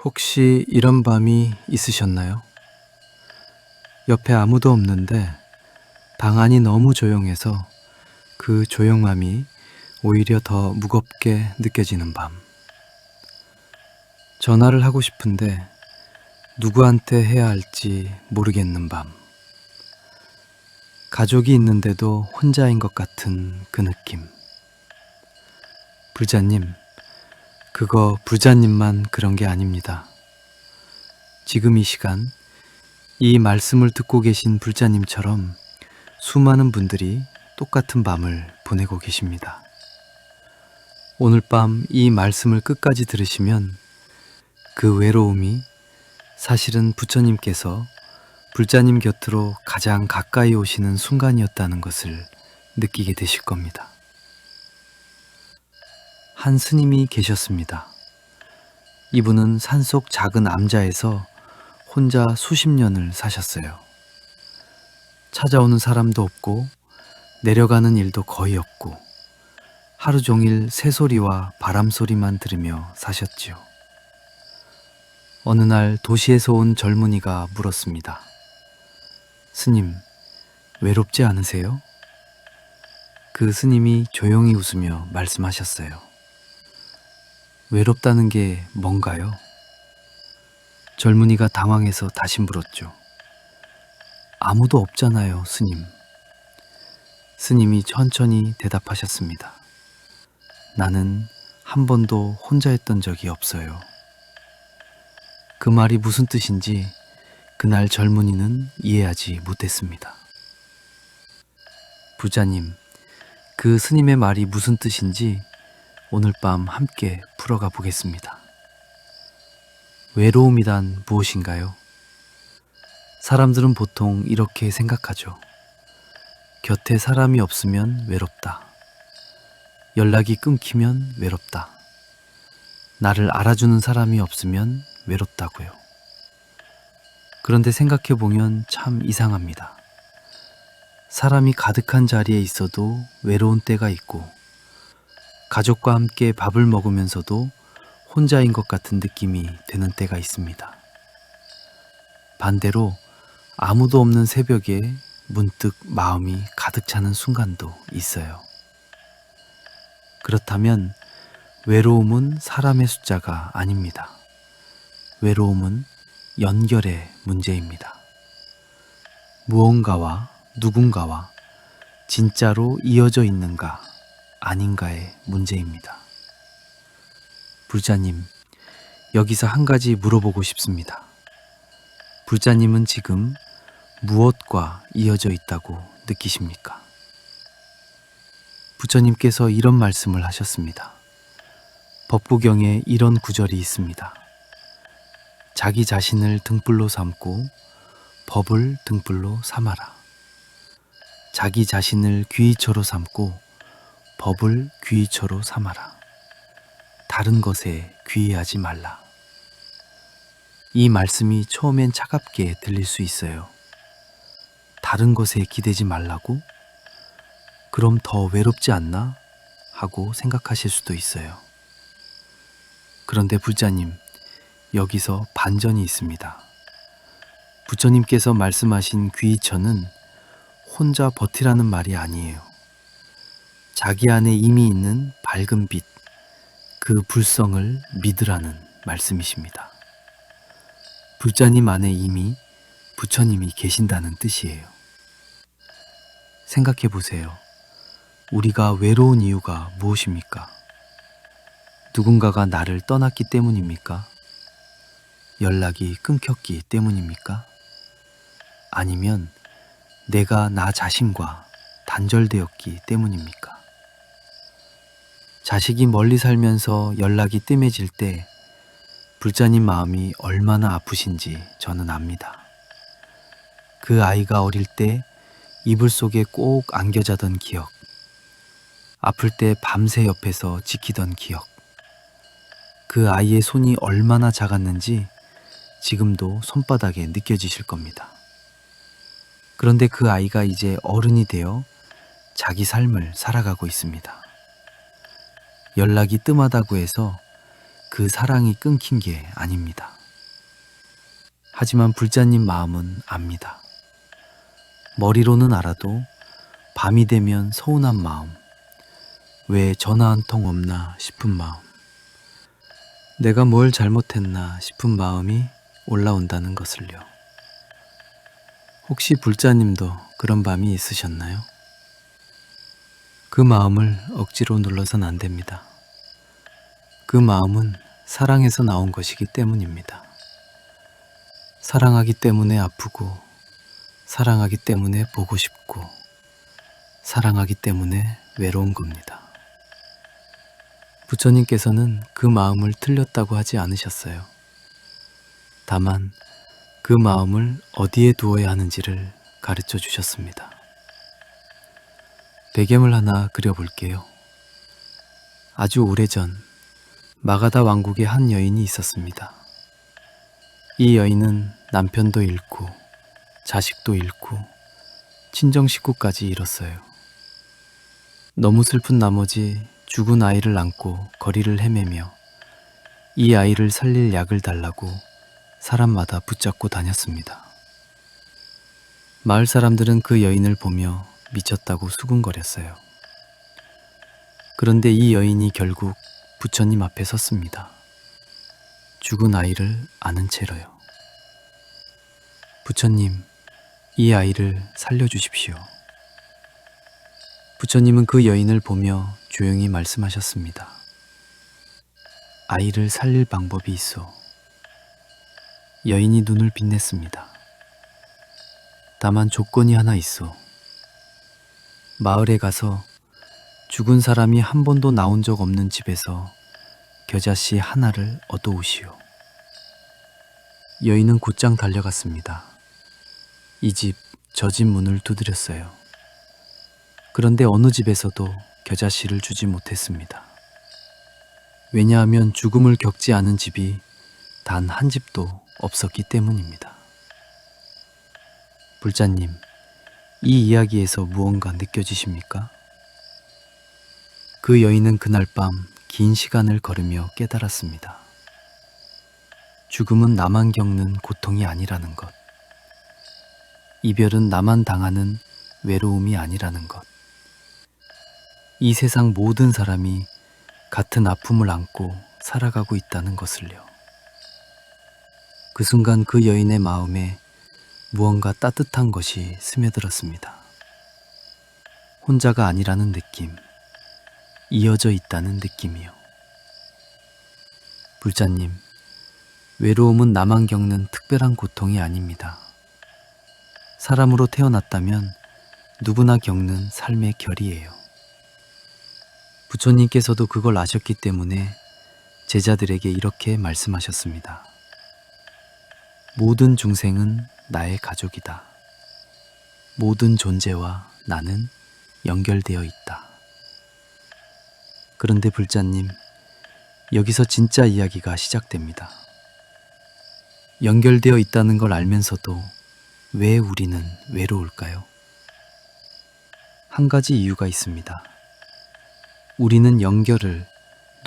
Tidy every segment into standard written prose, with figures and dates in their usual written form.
혹시 이런 밤이 있으셨나요? 옆에 아무도 없는데 방 안이 너무 조용해서 그 조용함이 오히려 더 무겁게 느껴지는 밤. 전화를 하고 싶은데 누구한테 해야 할지 모르겠는 밤. 가족이 있는데도 혼자인 것 같은 그 느낌. 불자님, 그거 불자님만 그런 게 아닙니다. 지금 이 시간 이 말씀을 듣고 계신 불자님처럼 수많은 분들이 똑같은 밤을 보내고 계십니다. 오늘 밤 이 말씀을 끝까지 들으시면 그 외로움이 사실은 부처님께서 불자님 곁으로 가장 가까이 오시는 순간이었다는 것을 느끼게 되실 겁니다. 한 스님이 계셨습니다. 이분은 산속 작은 암자에서 혼자 수십 년을 사셨어요. 찾아오는 사람도 없고 내려가는 일도 거의 없고 하루 종일 새소리와 바람소리만 들으며 사셨지요. 어느 날 도시에서 온 젊은이가 물었습니다. 스님, 외롭지 않으세요? 그 스님이 조용히 웃으며 말씀하셨어요. 외롭다는 게 뭔가요? 젊은이가 당황해서 다시 물었죠. 아무도 없잖아요, 스님. 스님이 천천히 대답하셨습니다. 나는 한 번도 혼자였던 적이 없어요. 그 말이 무슨 뜻인지 그날 젊은이는 이해하지 못했습니다. 부자님, 그 스님의 말이 무슨 뜻인지 오늘 밤 함께 풀어가 보겠습니다. 외로움이란 무엇인가요? 사람들은 보통 이렇게 생각하죠. 곁에 사람이 없으면 외롭다. 연락이 끊기면 외롭다. 나를 알아주는 사람이 없으면 외롭다고요. 그런데 생각해 보면 참 이상합니다. 사람이 가득한 자리에 있어도 외로운 때가 있고, 가족과 함께 밥을 먹으면서도 혼자인 것 같은 느낌이 드는 때가 있습니다. 반대로 아무도 없는 새벽에 문득 마음이 가득 차는 순간도 있어요. 그렇다면 외로움은 사람의 숫자가 아닙니다. 외로움은 연결의 문제입니다. 무언가와 누군가와 진짜로 이어져 있는가 아닌가의 문제입니다. 불자님, 여기서 한 가지 물어보고 싶습니다. 불자님은 지금 무엇과 이어져 있다고 느끼십니까? 부처님께서 이런 말씀을 하셨습니다. 법구경에 이런 구절이 있습니다. 자기 자신을 등불로 삼고 법을 등불로 삼아라. 자기 자신을 귀의처로 삼고 법을 귀의처로 삼아라. 다른 것에 귀의하지 말라. 이 말씀이 처음엔 차갑게 들릴 수 있어요. 다른 것에 기대지 말라고? 그럼 더 외롭지 않나? 하고 생각하실 수도 있어요. 그런데 불자님, 여기서 반전이 있습니다. 부처님께서 말씀하신 귀의처는 혼자 버티라는 말이 아니에요. 자기 안에 이미 있는 밝은 빛, 그 불성을 믿으라는 말씀이십니다. 불자님 안에 이미 부처님이 계신다는 뜻이에요. 생각해 보세요. 우리가 외로운 이유가 무엇입니까? 누군가가 나를 떠났기 때문입니까? 연락이 끊겼기 때문입니까? 아니면 내가 나 자신과 단절되었기 때문입니까? 자식이 멀리 살면서 연락이 뜸해질 때 불자님 마음이 얼마나 아프신지 저는 압니다. 그 아이가 어릴 때 이불 속에 꼭 안겨 자던 기억, 아플 때 밤새 옆에서 지키던 기억, 그 아이의 손이 얼마나 작았는지 지금도 손바닥에 느껴지실 겁니다. 그런데 그 아이가 이제 어른이 되어 자기 삶을 살아가고 있습니다. 연락이 뜸하다고 해서 그 사랑이 끊긴 게 아닙니다. 하지만 불자님 마음은 압니다. 머리로는 알아도 밤이 되면 서운한 마음, 왜 전화 한 통 없나 싶은 마음, 내가 뭘 잘못했나 싶은 마음이 올라온다는 것을요. 혹시 불자님도 그런 밤이 있으셨나요? 그 마음을 억지로 눌러선 안 됩니다. 그 마음은 사랑에서 나온 것이기 때문입니다. 사랑하기 때문에 아프고, 사랑하기 때문에 보고 싶고, 사랑하기 때문에 외로운 겁니다. 부처님께서는 그 마음을 틀렸다고 하지 않으셨어요. 다만 그 마음을 어디에 두어야 하는지를 가르쳐 주셨습니다. 배경을 하나 그려볼게요. 아주 오래전 마가다 왕국에 한 여인이 있었습니다. 이 여인은 남편도 잃고 자식도 잃고 친정 식구까지 잃었어요. 너무 슬픈 나머지 죽은 아이를 안고 거리를 헤매며 이 아이를 살릴 약을 달라고 사람마다 붙잡고 다녔습니다. 마을 사람들은 그 여인을 보며 미쳤다고 수군거렸어요. 그런데 이 여인이 결국 부처님 앞에 섰습니다. 죽은 아이를 안은 채로요. 부처님, 이 아이를 살려주십시오. 부처님은 그 여인을 보며 조용히 말씀하셨습니다. 아이를 살릴 방법이 있어. 여인이 눈을 빛냈습니다. 다만 조건이 하나 있어. 마을에 가서 죽은 사람이 한 번도 나온 적 없는 집에서 겨자씨 하나를 얻어오시오. 여인은 곧장 달려갔습니다. 이 집, 저 집 문을 두드렸어요. 그런데 어느 집에서도 겨자씨를 주지 못했습니다. 왜냐하면 죽음을 겪지 않은 집이 단 한 집도 없었기 때문입니다. 불자님, 이 이야기에서 무언가 느껴지십니까? 그 여인은 그날 밤 긴 시간을 걸으며 깨달았습니다. 죽음은 나만 겪는 고통이 아니라는 것. 이별은 나만 당하는 외로움이 아니라는 것. 이 세상 모든 사람이 같은 아픔을 안고 살아가고 있다는 것을요. 그 순간 그 여인의 마음에 무언가 따뜻한 것이 스며들었습니다. 혼자가 아니라는 느낌, 이어져 있다는 느낌이요. 불자님, 외로움은 나만 겪는 특별한 고통이 아닙니다. 사람으로 태어났다면 누구나 겪는 삶의 결이에요. 부처님께서도 그걸 아셨기 때문에 제자들에게 이렇게 말씀하셨습니다. 모든 중생은 나의 가족이다. 모든 존재와 나는 연결되어 있다. 그런데 불자님, 여기서 진짜 이야기가 시작됩니다. 연결되어 있다는 걸 알면서도 왜 우리는 외로울까요? 한 가지 이유가 있습니다. 우리는 연결을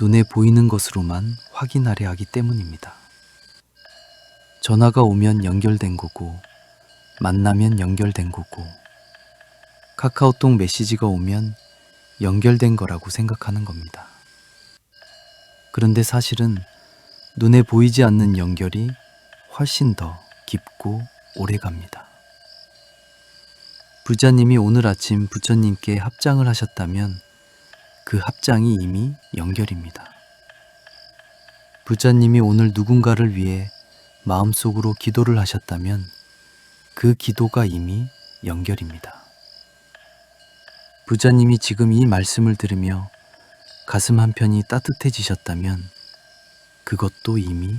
눈에 보이는 것으로만 확인하려 하기 때문입니다. 전화가 오면 연결된 거고, 만나면 연결된 거고, 카카오톡 메시지가 오면 연결된 거라고 생각하는 겁니다. 그런데 사실은 눈에 보이지 않는 연결이 훨씬 더 깊고 오래갑니다. 부자님이 오늘 아침 부처님께 합장을 하셨다면 그 합장이 이미 연결입니다. 부자님이 오늘 누군가를 위해 마음속으로 기도를 하셨다면 그 기도가 이미 연결입니다. 부자님이 지금 이 말씀을 들으며 가슴 한편이 따뜻해지셨다면 그것도 이미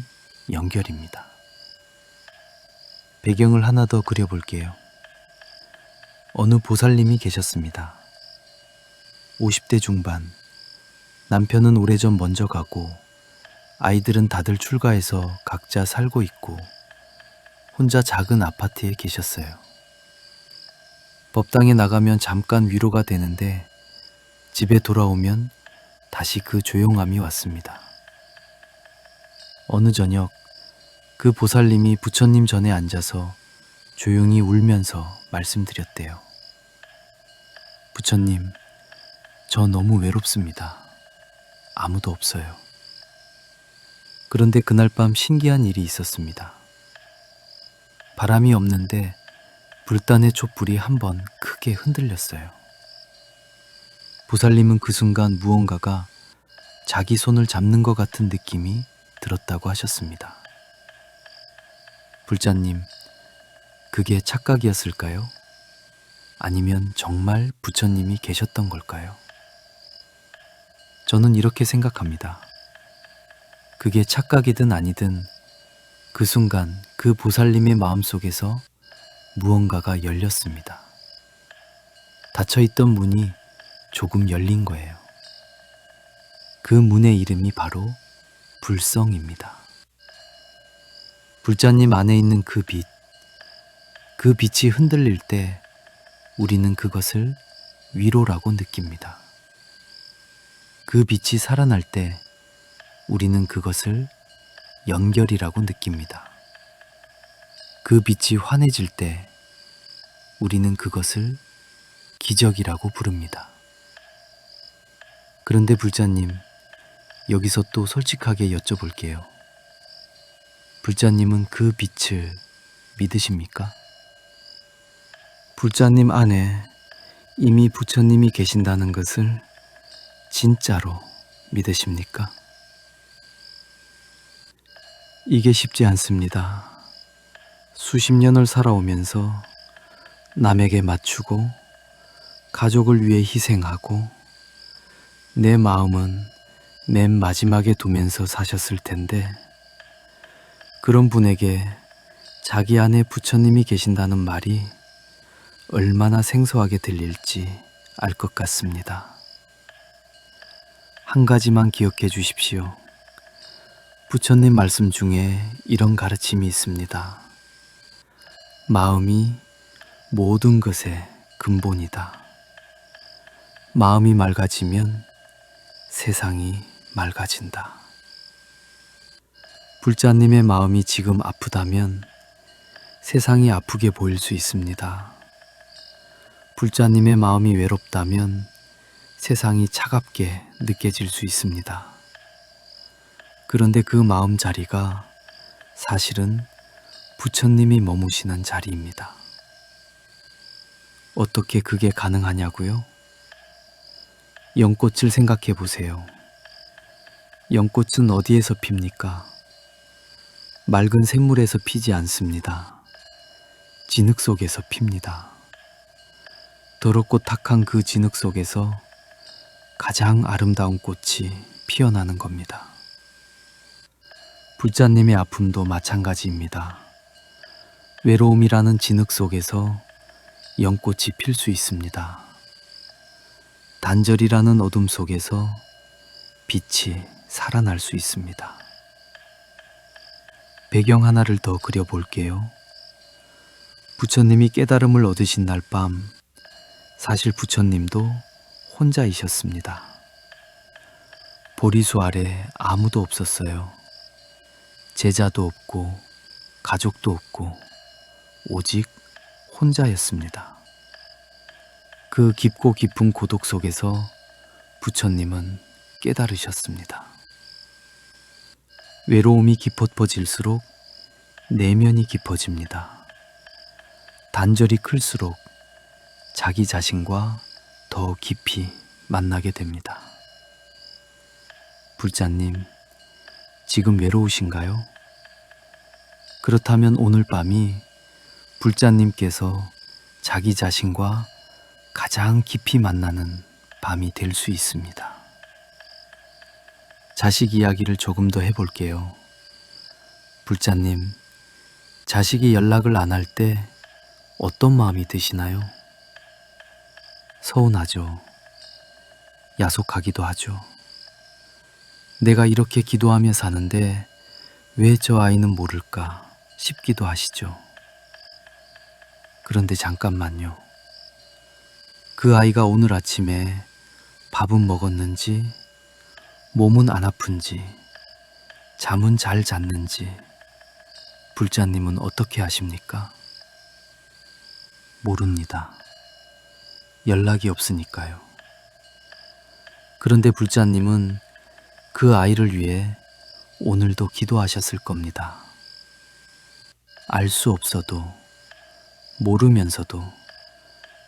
연결입니다. 배경을 하나 더 그려볼게요. 어느 보살님이 계셨습니다. 50대 중반, 남편은 오래전 먼저 가고 아이들은 다들 출가해서 각자 살고 있고 혼자 작은 아파트에 계셨어요. 법당에 나가면 잠깐 위로가 되는데 집에 돌아오면 다시 그 조용함이 왔습니다. 어느 저녁 그 보살님이 부처님 전에 앉아서 조용히 울면서 말씀드렸대요. 부처님, 저 너무 외롭습니다. 아무도 없어요. 그런데 그날 밤 신기한 일이 있었습니다. 바람이 없는데 불단의 촛불이 한번 크게 흔들렸어요. 보살님은 그 순간 무언가가 자기 손을 잡는 것 같은 느낌이 들었다고 하셨습니다. 불자님, 그게 착각이었을까요? 아니면 정말 부처님이 계셨던 걸까요? 저는 이렇게 생각합니다. 그게 착각이든 아니든 그 순간 그 보살님의 마음속에서 무언가가 열렸습니다. 닫혀있던 문이 조금 열린 거예요. 그 문의 이름이 바로 불성입니다. 불자님 안에 있는 그 빛, 그 빛이 흔들릴 때 우리는 그것을 위로라고 느낍니다. 그 빛이 살아날 때 우리는 그것을 연결이라고 느낍니다. 그 빛이 환해질 때 우리는 그것을 기적이라고 부릅니다. 그런데 불자님, 여기서 또 솔직하게 여쭤볼게요. 불자님은 그 빛을 믿으십니까? 불자님 안에 이미 부처님이 계신다는 것을 진짜로 믿으십니까? 이게 쉽지 않습니다. 수십 년을 살아오면서 남에게 맞추고 가족을 위해 희생하고 내 마음은 맨 마지막에 두면서 사셨을 텐데 그런 분에게 자기 안에 부처님이 계신다는 말이 얼마나 생소하게 들릴지 알 것 같습니다. 한 가지만 기억해 주십시오. 부처님 말씀 중에 이런 가르침이 있습니다. 마음이 모든 것의 근본이다. 마음이 맑아지면 세상이 맑아진다. 불자님의 마음이 지금 아프다면 세상이 아프게 보일 수 있습니다. 불자님의 마음이 외롭다면 세상이 차갑게 느껴질 수 있습니다. 그런데 그 마음 자리가 사실은 부처님이 머무시는 자리입니다. 어떻게 그게 가능하냐고요? 연꽃을 생각해 보세요. 연꽃은 어디에서 핍니까? 맑은 샘물에서 피지 않습니다. 진흙 속에서 핍니다. 더럽고 탁한 그 진흙 속에서 가장 아름다운 꽃이 피어나는 겁니다. 불자님의 아픔도 마찬가지입니다. 외로움이라는 진흙 속에서 연꽃이 필 수 있습니다. 단절이라는 어둠 속에서 빛이 살아날 수 있습니다. 배경 하나를 더 그려볼게요. 부처님이 깨달음을 얻으신 날 밤, 사실 부처님도 혼자이셨습니다. 보리수 아래 아무도 없었어요. 제자도 없고 가족도 없고 오직 혼자였습니다. 그 깊고 깊은 고독 속에서 부처님은 깨달으셨습니다. 외로움이 깊어질수록 내면이 깊어집니다. 단절이 클수록 자기 자신과 더 깊이 만나게 됩니다. 불자님, 지금 외로우신가요? 그렇다면 오늘 밤이 불자님께서 자기 자신과 가장 깊이 만나는 밤이 될 수 있습니다. 자식 이야기를 조금 더 해볼게요. 불자님, 자식이 연락을 안 할 때 어떤 마음이 드시나요? 서운하죠. 야속하기도 하죠. 내가 이렇게 기도하며 사는데 왜 저 아이는 모를까 싶기도 하시죠. 그런데 잠깐만요. 그 아이가 오늘 아침에 밥은 먹었는지, 몸은 안 아픈지, 잠은 잘 잤는지, 불자님은 어떻게 아십니까? 모릅니다. 연락이 없으니까요. 그런데 불자님은 그 아이를 위해 오늘도 기도하셨을 겁니다. 알 수 없어도, 모르면서도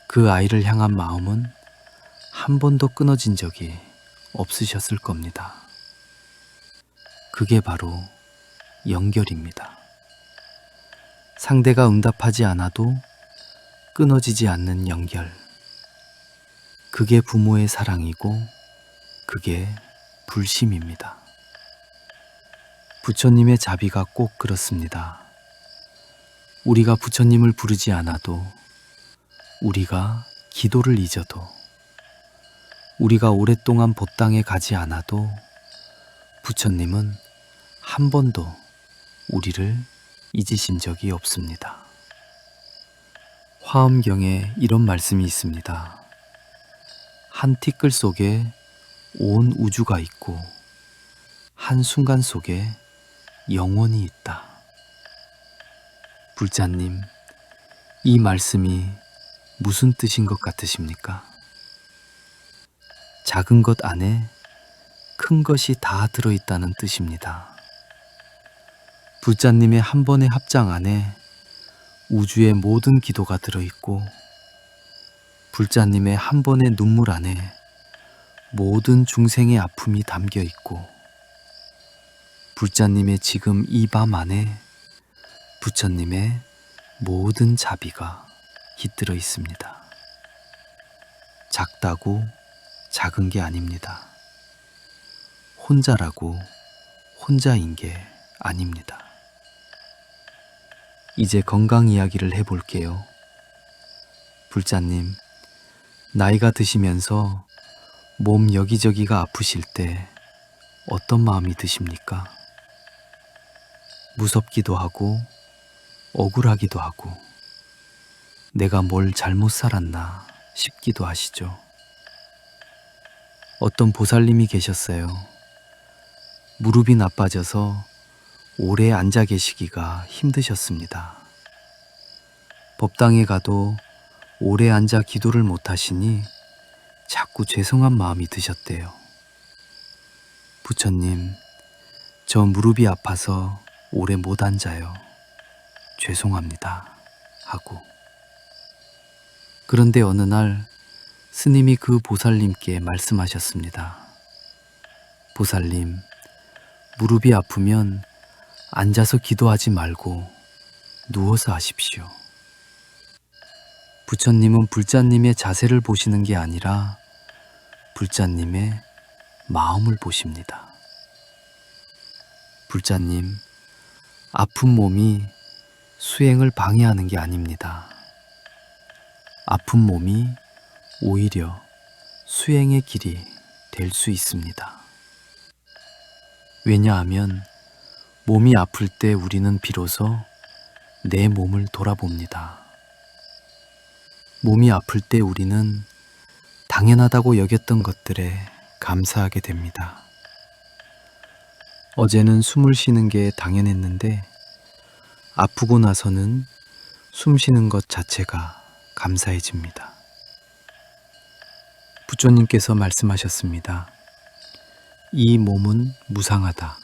그 아이를 향한 마음은 한 번도 끊어진 적이 없으셨을 겁니다. 그게 바로 연결입니다. 상대가 응답하지 않아도 끊어지지 않는 연결. 그게 부모의 사랑이고, 그게 불심입니다. 부처님의 자비가 꼭 그렇습니다. 우리가 부처님을 부르지 않아도, 우리가 기도를 잊어도, 우리가 오랫동안 법당에 가지 않아도 부처님은 한 번도 우리를 잊으신 적이 없습니다. 화엄경에 이런 말씀이 있습니다. 한 티끌 속에 온 우주가 있고 한 순간 속에 영원이 있다. 불자님, 이 말씀이 무슨 뜻인 것 같으십니까? 작은 것 안에 큰 것이 다 들어있다는 뜻입니다. 불자님의 한 번의 합장 안에 우주의 모든 기도가 들어있고, 불자님의 한 번의 눈물 안에 모든 중생의 아픔이 담겨 있고, 불자님의 지금 이 밤 안에 부처님의 모든 자비가 깃들어 있습니다. 작다고 작은 게 아닙니다. 혼자라고 혼자인 게 아닙니다. 이제 건강 이야기를 해볼게요. 불자님, 나이가 드시면서 몸 여기저기가 아프실 때 어떤 마음이 드십니까? 무섭기도 하고 억울하기도 하고 내가 뭘 잘못 살았나 싶기도 하시죠. 어떤 보살님이 계셨어요. 무릎이 나빠져서 오래 앉아 계시기가 힘드셨습니다. 법당에 가도 오래 앉아 기도를 못 하시니 자꾸 죄송한 마음이 드셨대요. 부처님, 저 무릎이 아파서 오래 못 앉아요. 죄송합니다. 하고. 그런데 어느 날 스님이 그 보살님께 말씀하셨습니다. 보살님, 무릎이 아프면 앉아서 기도하지 말고 누워서 하십시오. 부처님은 불자님의 자세를 보시는 게 아니라 불자님의 마음을 보십니다. 불자님, 아픈 몸이 수행을 방해하는 게 아닙니다. 아픈 몸이 오히려 수행의 길이 될 수 있습니다. 왜냐하면 몸이 아플 때 우리는 비로소 내 몸을 돌아봅니다. 몸이 아플 때 우리는 당연하다고 여겼던 것들에 감사하게 됩니다. 어제는 숨을 쉬는 게 당연했는데 아프고 나서는 숨 쉬는 것 자체가 감사해집니다. 부처님께서 말씀하셨습니다. 이 몸은 무상하다.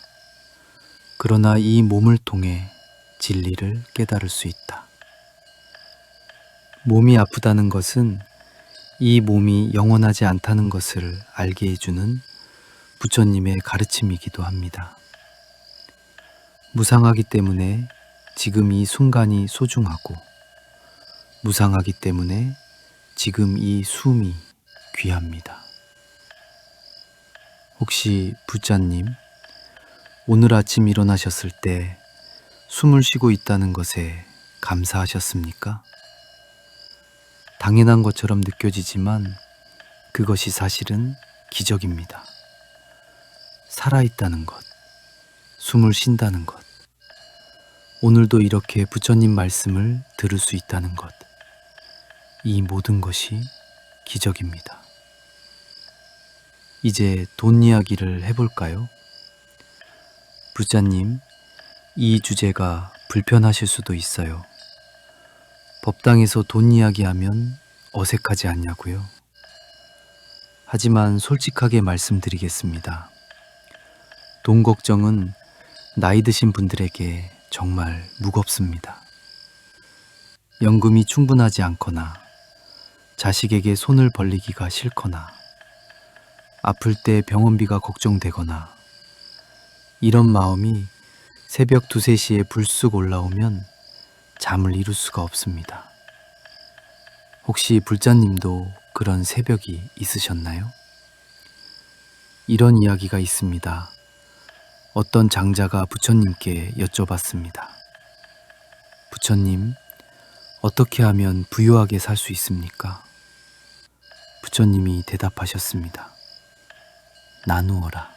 그러나 이 몸을 통해 진리를 깨달을 수 있다. 몸이 아프다는 것은 이 몸이 영원하지 않다는 것을 알게 해주는 부처님의 가르침이기도 합니다. 무상하기 때문에 지금 이 순간이 소중하고, 무상하기 때문에 지금 이 숨이 귀합니다. 혹시 부자님, 오늘 아침 일어나셨을 때 숨을 쉬고 있다는 것에 감사하셨습니까? 당연한 것처럼 느껴지지만 그것이 사실은 기적입니다. 살아있다는 것, 숨을 쉰다는 것, 오늘도 이렇게 부처님 말씀을 들을 수 있다는 것, 이 모든 것이 기적입니다. 이제 돈 이야기를 해볼까요? 부자님, 이 주제가 불편하실 수도 있어요. 법당에서 돈 이야기하면 어색하지 않냐고요? 하지만 솔직하게 말씀드리겠습니다. 돈 걱정은 나이 드신 분들에게 정말 무겁습니다. 연금이 충분하지 않거나 자식에게 손을 벌리기가 싫거나 아플 때 병원비가 걱정되거나 이런 마음이 새벽 2, 3시에 불쑥 올라오면 잠을 이룰 수가 없습니다. 혹시 불자님도 그런 새벽이 있으셨나요? 이런 이야기가 있습니다. 어떤 장자가 부처님께 여쭤봤습니다. 부처님, 어떻게 하면 부유하게 살 수 있습니까? 부처님이 대답하셨습니다. 나누어라.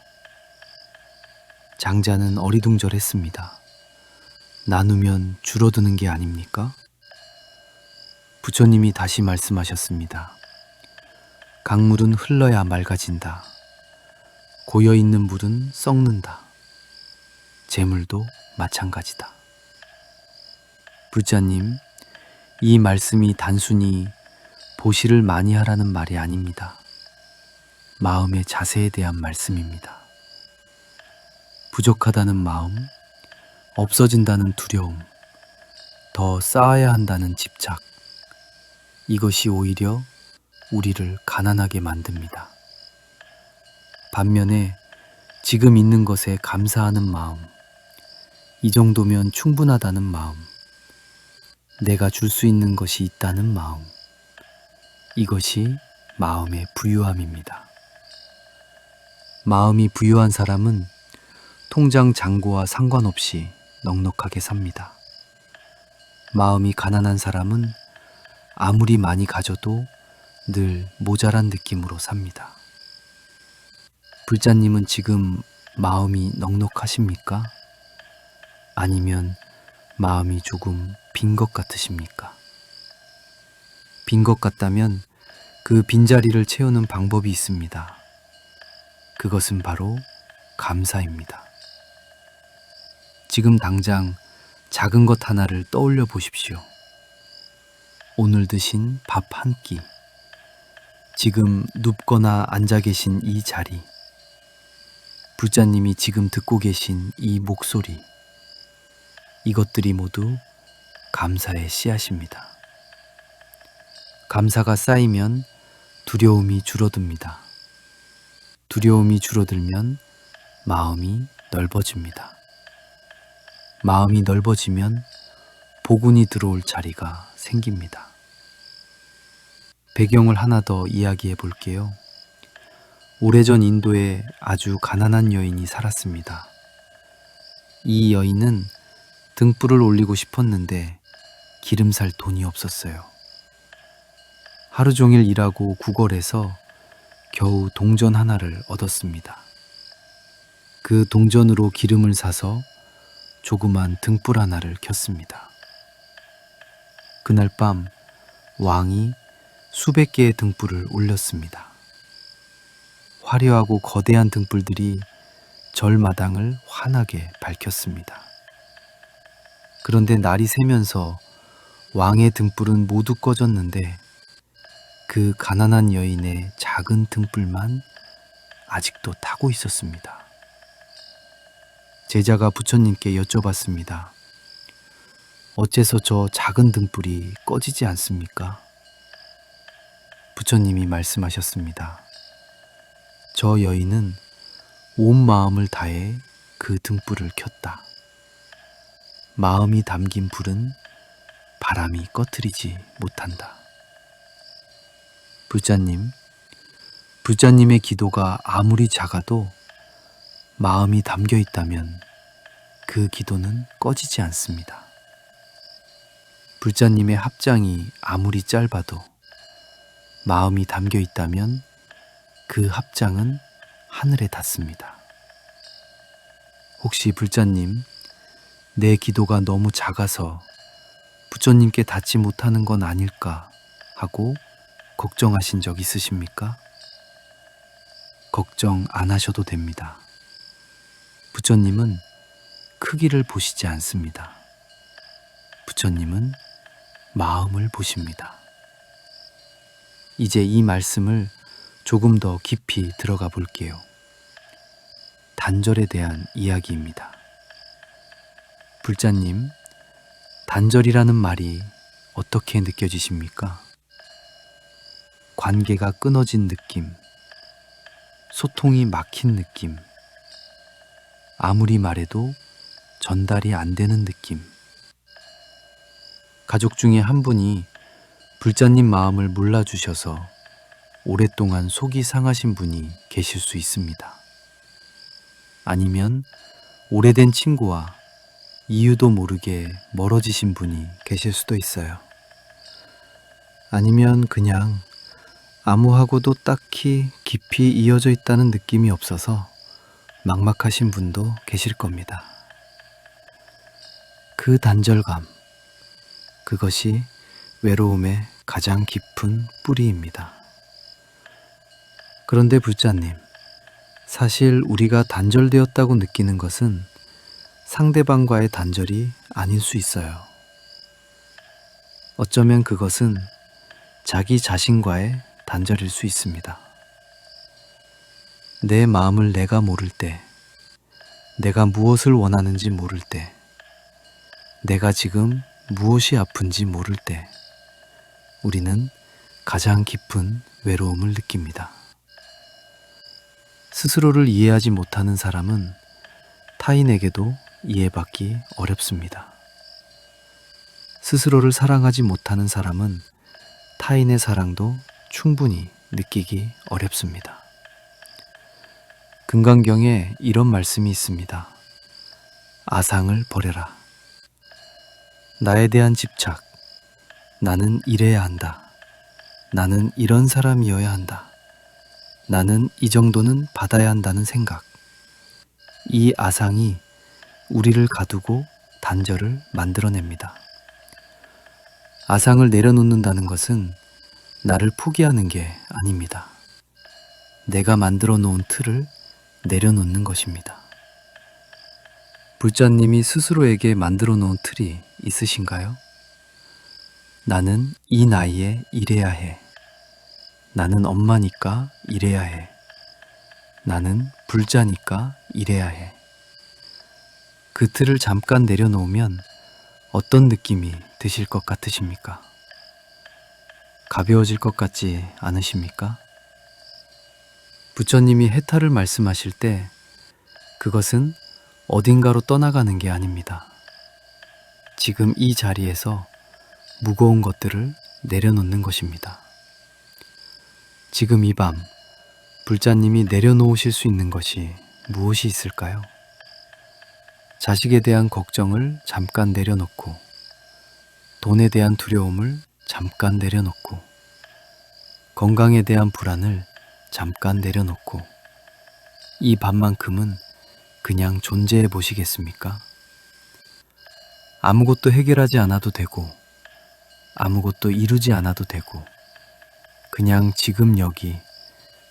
장자는 어리둥절했습니다. 나누면 줄어드는 게 아닙니까? 부처님이 다시 말씀하셨습니다. 강물은 흘러야 맑아진다. 고여있는 물은 썩는다. 재물도 마찬가지다. 불자님, 이 말씀이 단순히 보시를 많이 하라는 말이 아닙니다. 마음의 자세에 대한 말씀입니다. 부족하다는 마음, 없어진다는 두려움, 더 쌓아야 한다는 집착, 이것이 오히려 우리를 가난하게 만듭니다. 반면에 지금 있는 것에 감사하는 마음, 이 정도면 충분하다는 마음, 내가 줄 수 있는 것이 있다는 마음, 이것이 마음의 부유함입니다. 마음이 부유한 사람은 통장 잔고와 상관없이 넉넉하게 삽니다. 마음이 가난한 사람은 아무리 많이 가져도 늘 모자란 느낌으로 삽니다. 불자님은 지금 마음이 넉넉하십니까? 아니면 마음이 조금 빈 것 같으십니까? 빈 것 같다면 그 빈자리를 채우는 방법이 있습니다. 그것은 바로 감사입니다. 지금 당장 작은 것 하나를 떠올려 보십시오. 오늘 드신 밥 한 끼, 지금 눕거나 앉아 계신 이 자리, 불자님이 지금 듣고 계신 이 목소리, 이것들이 모두 감사의 씨앗입니다. 감사가 쌓이면 두려움이 줄어듭니다. 두려움이 줄어들면 마음이 넓어집니다. 마음이 넓어지면 복운이 들어올 자리가 생깁니다. 배경을 하나 더 이야기해 볼게요. 오래전 인도에 아주 가난한 여인이 살았습니다. 이 여인은 등불을 올리고 싶었는데 기름 살 돈이 없었어요. 하루 종일 일하고 구걸해서 겨우 동전 하나를 얻었습니다. 그 동전으로 기름을 사서 조그만 등불 하나를 켰습니다. 그날 밤 왕이 수백 개의 등불을 올렸습니다. 화려하고 거대한 등불들이 절마당을 환하게 밝혔습니다. 그런데 날이 새면서 왕의 등불은 모두 꺼졌는데 그 가난한 여인의 작은 등불만 아직도 타고 있었습니다. 제자가 부처님께 여쭤봤습니다. 어째서 저 작은 등불이 꺼지지 않습니까? 부처님이 말씀하셨습니다. 저 여인은 온 마음을 다해 그 등불을 켰다. 마음이 담긴 불은 바람이 꺼트리지 못한다. 불자님의 기도가 아무리 작아도 마음이 담겨 있다면 그 기도는 꺼지지 않습니다. 불자님의 합장이 아무리 짧아도 마음이 담겨 있다면 그 합장은 하늘에 닿습니다. 혹시 불자님, 내 기도가 너무 작아서 부처님께 닿지 못하는 건 아닐까 하고 걱정하신 적 있으십니까? 걱정 안 하셔도 됩니다. 부처님은 크기를 보시지 않습니다. 부처님은 마음을 보십니다. 이제 이 말씀을 조금 더 깊이 들어가 볼게요. 단절에 대한 이야기입니다. 불자님, 단절이라는 말이 어떻게 느껴지십니까? 관계가 끊어진 느낌, 소통이 막힌 느낌, 아무리 말해도 전달이 안 되는 느낌. 가족 중에 한 분이 불자님 마음을 몰라주셔서 오랫동안 속이 상하신 분이 계실 수 있습니다. 아니면 오래된 친구와 이유도 모르게 멀어지신 분이 계실 수도 있어요. 아니면 그냥 아무하고도 딱히 깊이 이어져 있다는 느낌이 없어서 막막하신 분도 계실 겁니다. 그 단절감, 그것이 외로움의 가장 깊은 뿌리입니다. 그런데 불자님, 사실 우리가 단절되었다고 느끼는 것은 상대방과의 단절이 아닐 수 있어요. 어쩌면 그것은 자기 자신과의 단절일 수 있습니다. 내 마음을 내가 모를 때, 내가 무엇을 원하는지 모를 때, 내가 지금 무엇이 아픈지 모를 때, 우리는 가장 깊은 외로움을 느낍니다. 스스로를 이해하지 못하는 사람은 타인에게도 이해받기 어렵습니다. 스스로를 사랑하지 못하는 사람은 타인의 사랑도 충분히 느끼기 어렵습니다. 금강경에 이런 말씀이 있습니다. 아상을 버려라. 나에 대한 집착, 나는 이래야 한다. 나는 이런 사람이어야 한다. 나는 이 정도는 받아야 한다는 생각. 이 아상이 우리를 가두고 단절을 만들어냅니다. 아상을 내려놓는다는 것은 나를 포기하는 게 아닙니다. 내가 만들어 놓은 틀을 내려놓는 것입니다. 불자님이 스스로에게 만들어 놓은 틀이 있으신가요? 나는 이 나이에 이래야 해. 나는 엄마니까 이래야 해. 나는 불자니까 이래야 해. 그 틀을 잠깐 내려놓으면 어떤 느낌이 드실 것 같으십니까? 가벼워질 것 같지 않으십니까? 부처님이 해탈을 말씀하실 때 그것은 어딘가로 떠나가는 게 아닙니다. 지금 이 자리에서 무거운 것들을 내려놓는 것입니다. 지금 이 밤 불자님이 내려놓으실 수 있는 것이 무엇이 있을까요? 자식에 대한 걱정을 잠깐 내려놓고, 돈에 대한 두려움을 잠깐 내려놓고, 건강에 대한 불안을 잠깐 내려놓고, 이 밤만큼은 그냥 존재해 보시겠습니까? 아무것도 해결하지 않아도 되고, 아무것도 이루지 않아도 되고, 그냥 지금 여기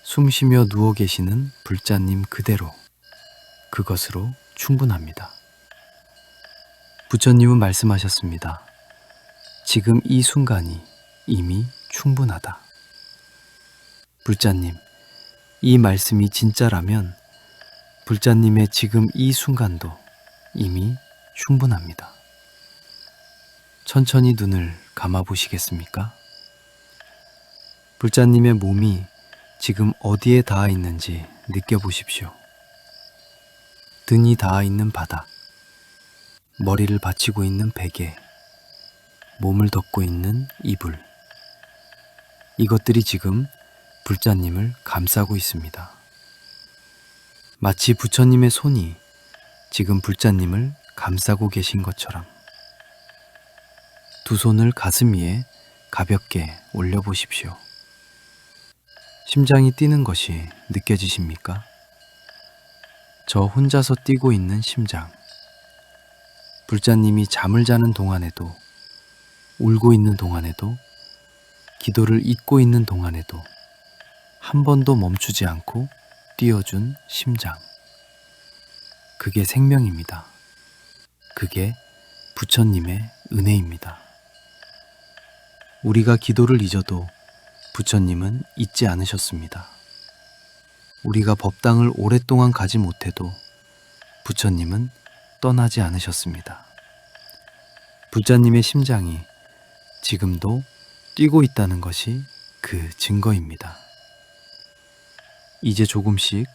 숨 쉬며 누워 계시는 불자님 그대로, 그것으로 충분합니다. 부처님은 말씀하셨습니다. 지금 이 순간이 이미 충분하다. 불자님, 이 말씀이 진짜라면 불자님의 지금 이 순간도 이미 충분합니다. 천천히 눈을 감아 보시겠습니까? 불자님의 몸이 지금 어디에 닿아 있는지 느껴보십시오. 등이 닿아 있는 바닥, 머리를 받치고 있는 베개, 몸을 덮고 있는 이불. 이것들이 지금 불자님을 감싸고 있습니다. 마치 부처님의 손이 지금 불자님을 감싸고 계신 것처럼 두 손을 가슴 위에 가볍게 올려보십시오. 심장이 뛰는 것이 느껴지십니까? 저 혼자서 뛰고 있는 심장. 불자님이 잠을 자는 동안에도, 울고 있는 동안에도, 기도를 잊고 있는 동안에도 한 번도 멈추지 않고 뛰어준 심장. 그게 생명입니다. 그게 부처님의 은혜입니다. 우리가 기도를 잊어도 부처님은 잊지 않으셨습니다. 우리가 법당을 오랫동안 가지 못해도 부처님은 떠나지 않으셨습니다. 부처님의 심장이 지금도 뛰고 있다는 것이 그 증거입니다. 이제 조금씩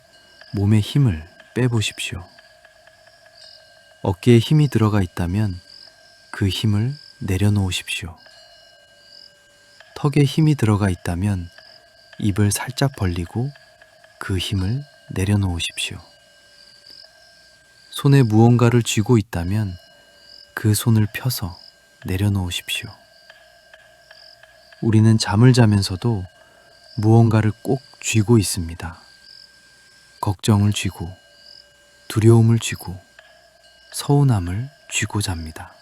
몸에 힘을 빼보십시오. 어깨에 힘이 들어가 있다면 그 힘을 내려놓으십시오. 턱에 힘이 들어가 있다면 입을 살짝 벌리고 그 힘을 내려놓으십시오. 손에 무언가를 쥐고 있다면 그 손을 펴서 내려놓으십시오. 우리는 잠을 자면서도 무언가를 꼭 쥐고 있습니다. 걱정을 쥐고, 두려움을 쥐고, 서운함을 쥐고 잡니다.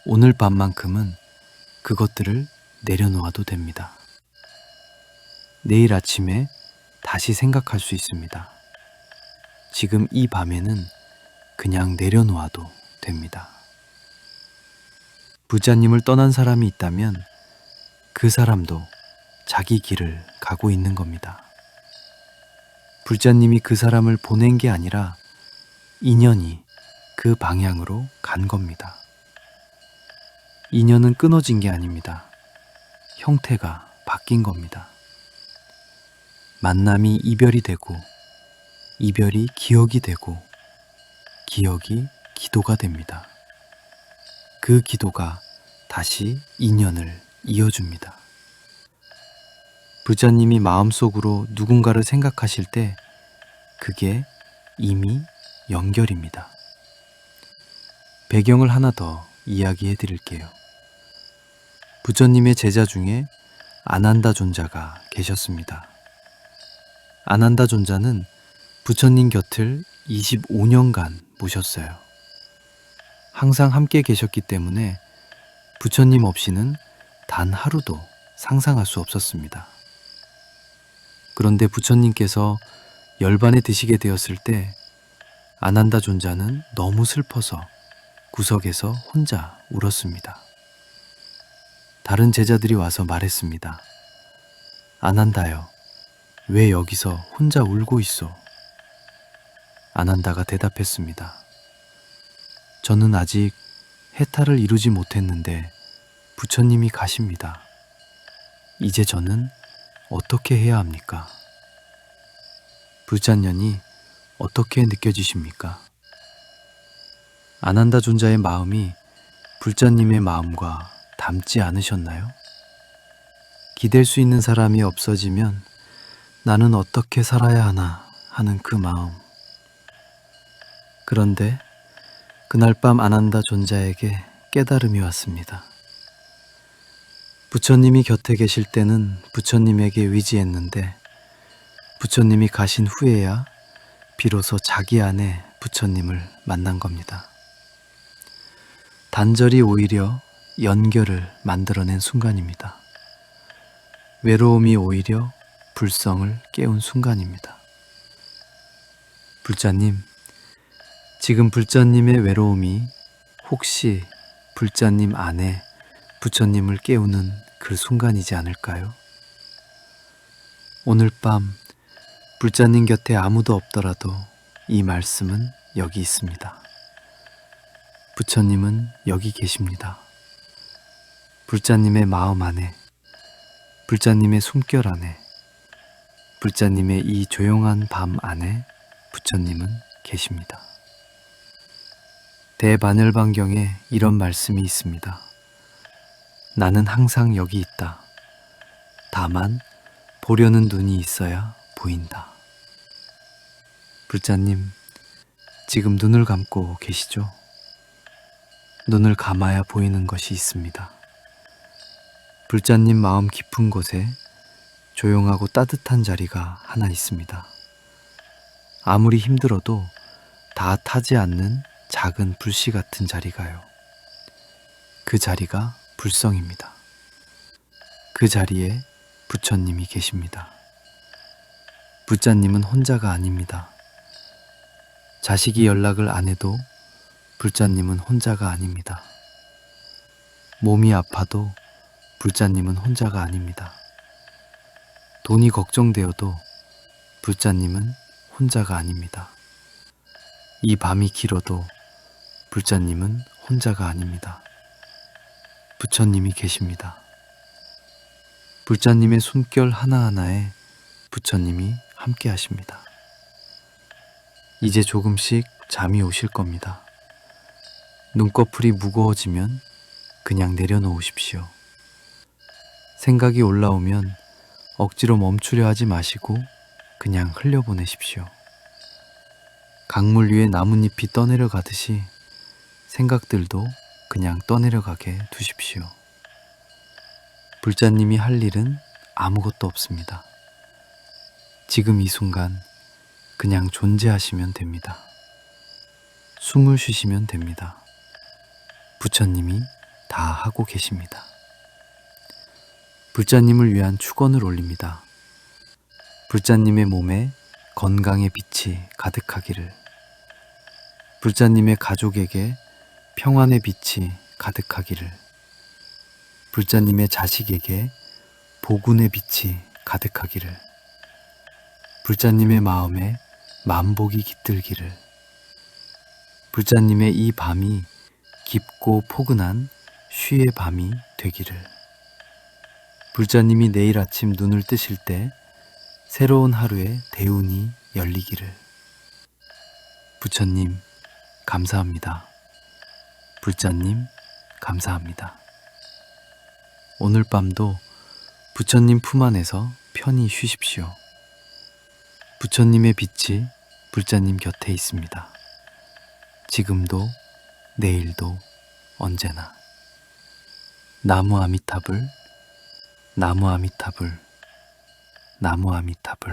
오늘 밤만큼은 그것들을 내려놓아도 됩니다. 내일 아침에 다시 생각할 수 있습니다. 지금 이 밤에는 그냥 내려놓아도 됩니다. 부처님을 떠난 사람이 있다면 그 사람도 자기 길을 가고 있는 겁니다. 불자님이 그 사람을 보낸 게 아니라 인연이 그 방향으로 간 겁니다. 인연은 끊어진 게 아닙니다. 형태가 바뀐 겁니다. 만남이 이별이 되고, 이별이 기억이 되고, 기억이 기도가 됩니다. 그 기도가 다시 인연을 이어줍니다. 부처님이 마음속으로 누군가를 생각하실 때 그게 이미 연결입니다. 배경을 하나 더 이야기해 드릴게요. 부처님의 제자 중에 아난다 존자가 계셨습니다. 아난다 존자는 부처님 곁을 25년간 모셨어요. 항상 함께 계셨기 때문에 부처님 없이는 단 하루도 상상할 수 없었습니다. 그런데 부처님께서 열반에 드시게 되었을 때 아난다 존자는 너무 슬퍼서 구석에서 혼자 울었습니다. 다른 제자들이 와서 말했습니다. 아난다여, 왜 여기서 혼자 울고 있소? 아난다가 대답했습니다. 저는 아직 해탈을 이루지 못했는데 부처님이 가십니다. 이제 저는 어떻게 해야 합니까? 불잔년이 어떻게 느껴지십니까? 아난다 존자의 마음이 불자님의 마음과 닮지 않으셨나요? 기댈 수 있는 사람이 없어지면 나는 어떻게 살아야 하나 하는 그 마음. 그런데 그날 밤 아난다 존자에게 깨달음이 왔습니다. 부처님이 곁에 계실 때는 부처님에게 의지했는데 부처님이 가신 후에야 비로소 자기 안에 부처님을 만난 겁니다. 단절이 오히려 연결을 만들어낸 순간입니다. 외로움이 오히려 불성을 깨운 순간입니다. 불자님, 지금 불자님의 외로움이 혹시 불자님 안에 부처님을 깨우는 그 순간이지 않을까요? 오늘 밤 불자님 곁에 아무도 없더라도 이 말씀은 여기 있습니다. 부처님은 여기 계십니다. 불자님의 마음 안에, 불자님의 숨결 안에, 불자님의 이 조용한 밤 안에 부처님은 계십니다. 대반열반경에 이런 말씀이 있습니다. 나는 항상 여기 있다. 다만 보려는 눈이 있어야 보인다. 불자님, 지금 눈을 감고 계시죠? 눈을 감아야 보이는 것이 있습니다. 불자님 마음 깊은 곳에 조용하고 따뜻한 자리가 하나 있습니다. 아무리 힘들어도 다 타지 않는 작은 불씨 같은 자리가요. 그 자리가 불성입니다. 그 자리에 부처님이 계십니다. 부처님은 혼자가 아닙니다. 자식이 연락을 안 해도 불자님은 혼자가 아닙니다. 몸이 아파도 불자님은 혼자가 아닙니다. 돈이 걱정되어도 불자님은 혼자가 아닙니다. 이 밤이 길어도 불자님은 혼자가 아닙니다. 부처님이 계십니다. 불자님의 숨결 하나하나에 부처님이 함께 하십니다. 이제 조금씩 잠이 오실 겁니다. 눈꺼풀이 무거워지면 그냥 내려놓으십시오. 생각이 올라오면 억지로 멈추려 하지 마시고 그냥 흘려보내십시오. 강물 위에 나뭇잎이 떠내려가듯이 생각들도 그냥 떠내려가게 두십시오. 불자님이 할 일은 아무것도 없습니다. 지금 이 순간 그냥 존재하시면 됩니다. 숨을 쉬시면 됩니다. 부처님이 다 하고 계십니다. 불자님을 위한 축원을 올립니다. 불자님의 몸에 건강의 빛이 가득하기를, 불자님의 가족에게 평안의 빛이 가득하기를, 불자님의 자식에게 복운의 빛이 가득하기를, 불자님의 마음에 만복이 깃들기를, 불자님의 이 밤이 깊고 포근한 쉬의 밤이 되기를, 불자님이 내일 아침 눈을 뜨실 때 새로운 하루의 대운이 열리기를. 부처님 감사합니다. 불자님 감사합니다. 오늘 밤도 부처님 품 안에서 편히 쉬십시오. 부처님의 빛이 불자님 곁에 있습니다. 지금도 내일도 언제나. 나무 아미타불, 나무 아미타불, 나무 아미타불.